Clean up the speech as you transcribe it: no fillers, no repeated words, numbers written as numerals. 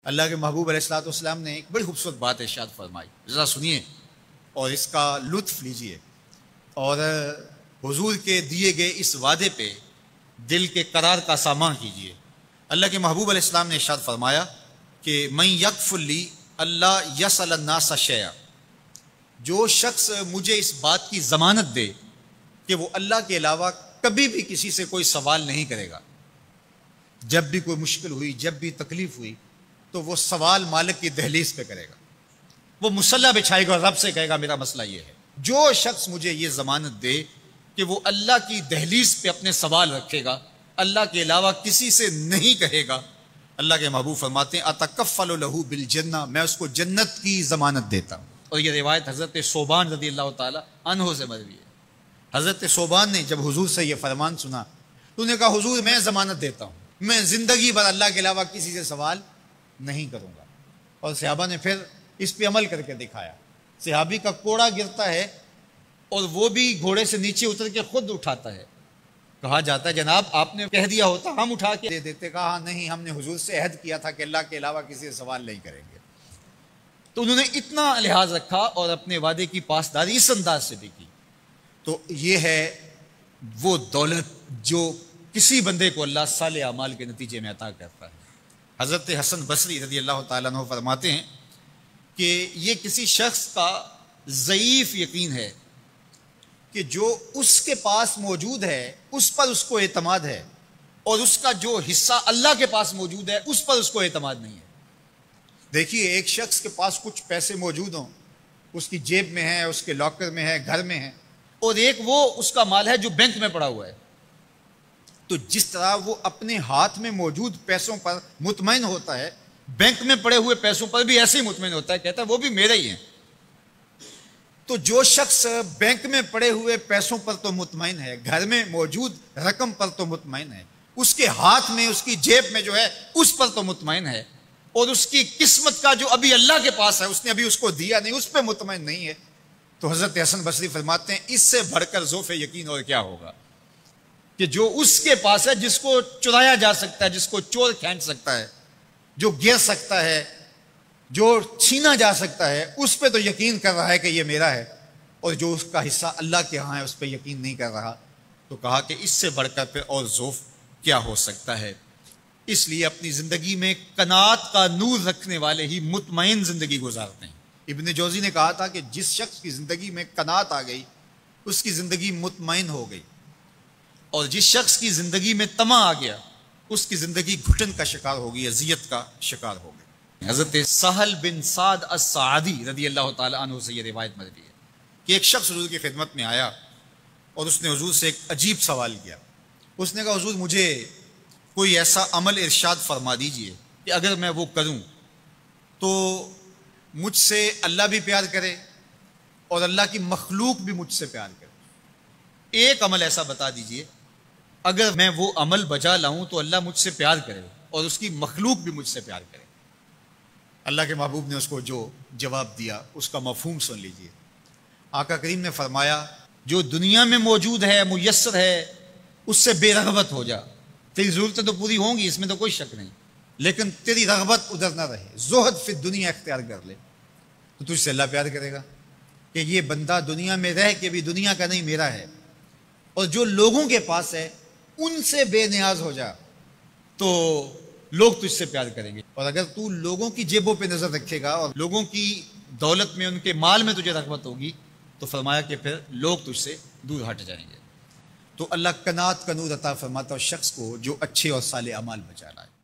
اللہ کے محبوب علیہ الصلوۃ والسلام نے ایک بڑی خوبصورت بات ارشاد فرمائی، ذرا سنیے اور اس کا لطف لیجئے، اور حضور کے دیے گئے اس وعدے پہ دل کے قرار کا سامان کیجئے۔ اللہ کے محبوب علیہ السلام نے ارشاد فرمایا کہ من یکفل لی اللہ یسأل الناس شیئا، جو شخص مجھے اس بات کی ضمانت دے کہ وہ اللہ کے علاوہ کبھی بھی کسی سے کوئی سوال نہیں کرے گا، جب بھی کوئی مشکل ہوئی، جب بھی تکلیف ہوئی تو وہ سوال مالک کی دہلیز پہ کرے گا، وہ مصلی بچھائے گا، رب سے کہے گا میرا مسئلہ یہ ہے۔ جو شخص مجھے یہ ضمانت دے کہ وہ اللہ کی دہلیز پہ اپنے سوال رکھے گا، اللہ کے علاوہ کسی سے نہیں کہے گا، اللہ کے محبوب فرماتے ہیں اتکفل لہ بالجنہ، میں اس کو جنت کی ضمانت دیتا ہوں۔ اور یہ روایت حضرت ثوبان رضی اللہ تعالی عنہ سے مروی ہے۔ حضرت ثوبان نے جب حضور سے یہ فرمان سنا تو انہوں نے کہا حضور میں ضمانت دیتا ہوں، میں زندگی بھر اللہ کے علاوہ کسی سے سوال نہیں کروں گا۔ اور صحابہ نے پھر اس پہ عمل کر کے دکھایا۔ صحابی کا کوڑا گرتا ہے اور وہ بھی گھوڑے سے نیچے اتر کے خود اٹھاتا ہے، کہا جاتا ہے جناب آپ نے کہہ دیا ہوتا ہم اٹھا کے دے دیتے، کہا نہیں ہم نے حضور سے عہد کیا تھا کہ اللہ کے علاوہ کسی سے سوال نہیں کریں گے۔ تو انہوں نے اتنا لحاظ رکھا اور اپنے وعدے کی پاسداری اس انداز سے بھی کی۔ تو یہ ہے وہ دولت جو کسی بندے کو اللہ صالح اعمال کے نتیجے میں عطا کرتا ہے۔ حضرت حسن بصری رضی اللہ تعالیٰ عنہ فرماتے ہیں کہ یہ کسی شخص کا ضعیف یقین ہے کہ جو اس کے پاس موجود ہے اس پر اس کو اعتماد ہے، اور اس کا جو حصہ اللہ کے پاس موجود ہے اس پر اس کو اعتماد نہیں ہے۔ دیکھیے ایک شخص کے پاس کچھ پیسے موجود ہوں، اس کی جیب میں ہے، اس کے لاکر میں ہے، گھر میں ہے، اور ایک وہ اس کا مال ہے جو بینک میں پڑا ہوا ہے، تو جس طرح وہ اپنے ہاتھ میں موجود پیسوں پر مطمئن ہوتا ہے، بینک میں پڑے ہوئے پیسوں پر بھی ایسے ہی مطمئن ہوتا ہے، کہتا ہے وہ بھی میرے ہی ہیں۔ تو جو شخص بینک میں پڑے ہوئے پیسوں پر تو مطمئن ہے، گھر میں موجود رقم پر تو مطمئن ہے، اس کے ہاتھ میں اس کی جیب میں جو ہے اس پر تو مطمئن ہے، اور اس کی قسمت کا جو ابھی اللہ کے پاس ہے اس نے ابھی اس کو دیا نہیں، اس پہ مطمئن نہیں ہے، تو حضرت حسن بصری فرماتے ہیں اس سے بڑھ کر ذوف یقین اور کیا ہوگا کہ جو اس کے پاس ہے، جس کو چرایا جا سکتا ہے، جس کو چور کھینچ سکتا ہے، جو گر سکتا ہے، جو چھینا جا سکتا ہے، اس پہ تو یقین کر رہا ہے کہ یہ میرا ہے، اور جو اس کا حصہ اللہ کے ہاں ہے اس پہ یقین نہیں کر رہا، تو کہا کہ اس سے بڑھ کر پھر اور ذوف کیا ہو سکتا ہے۔ اس لیے اپنی زندگی میں قناعت کا نور رکھنے والے ہی مطمئن زندگی گزارتے ہیں۔ ابن جوزی نے کہا تھا کہ جس شخص کی زندگی میں قناعت آ گئی اس کی زندگی مطمئن ہو گئی، اور جس شخص کی زندگی میں طمع آ گیا اس کی زندگی گھٹن کا شکار ہو گئی، اذیت کا شکار ہو گئی۔ حضرت سہل بن سعد الساعدی رضی اللہ تعالی عنہ سے یہ روایت مروی ہے کہ ایک شخص حضور کی خدمت میں آیا اور اس نے حضور سے ایک عجیب سوال کیا۔ اس نے کہا حضور مجھے کوئی ایسا عمل ارشاد فرما دیجئے کہ اگر میں وہ کروں تو مجھ سے اللہ بھی پیار کرے اور اللہ کی مخلوق بھی مجھ سے پیار کرے۔ ایک عمل ایسا بتا دیجئے اگر میں وہ عمل بجا لاؤں تو اللہ مجھ سے پیار کرے اور اس کی مخلوق بھی مجھ سے پیار کرے۔ اللہ کے محبوب نے اس کو جو جواب دیا اس کا مفہوم سن لیجئے۔ آقا کریم نے فرمایا جو دنیا میں موجود ہے، میسر ہے، اس سے بے رغبت ہو جا، تیری ضرورتیں تو پوری ہوں گی، اس میں تو کوئی شک نہیں، لیکن تیری رغبت ادھر نہ رہے، زہد فی دنیا اختیار کر لے، تو تجھ سے اللہ پیار کرے گا کہ یہ بندہ دنیا میں رہ کے بھی دنیا کا نہیں میرا ہے، اور جو لوگوں کے پاس ہے ان سے بے نیاز ہو جا تو لوگ تجھ سے پیار کریں گے، اور اگر تو لوگوں کی جیبوں پہ نظر رکھے گا اور لوگوں کی دولت میں، ان کے مال میں تجھے رغبت ہوگی تو فرمایا کہ پھر لوگ تجھ سے دور ہٹ جائیں گے۔ تو اللہ قناعت کا نور عطا فرماتا ہے شخص کو جو اچھے اور صالح اعمال بچا رہا ہے۔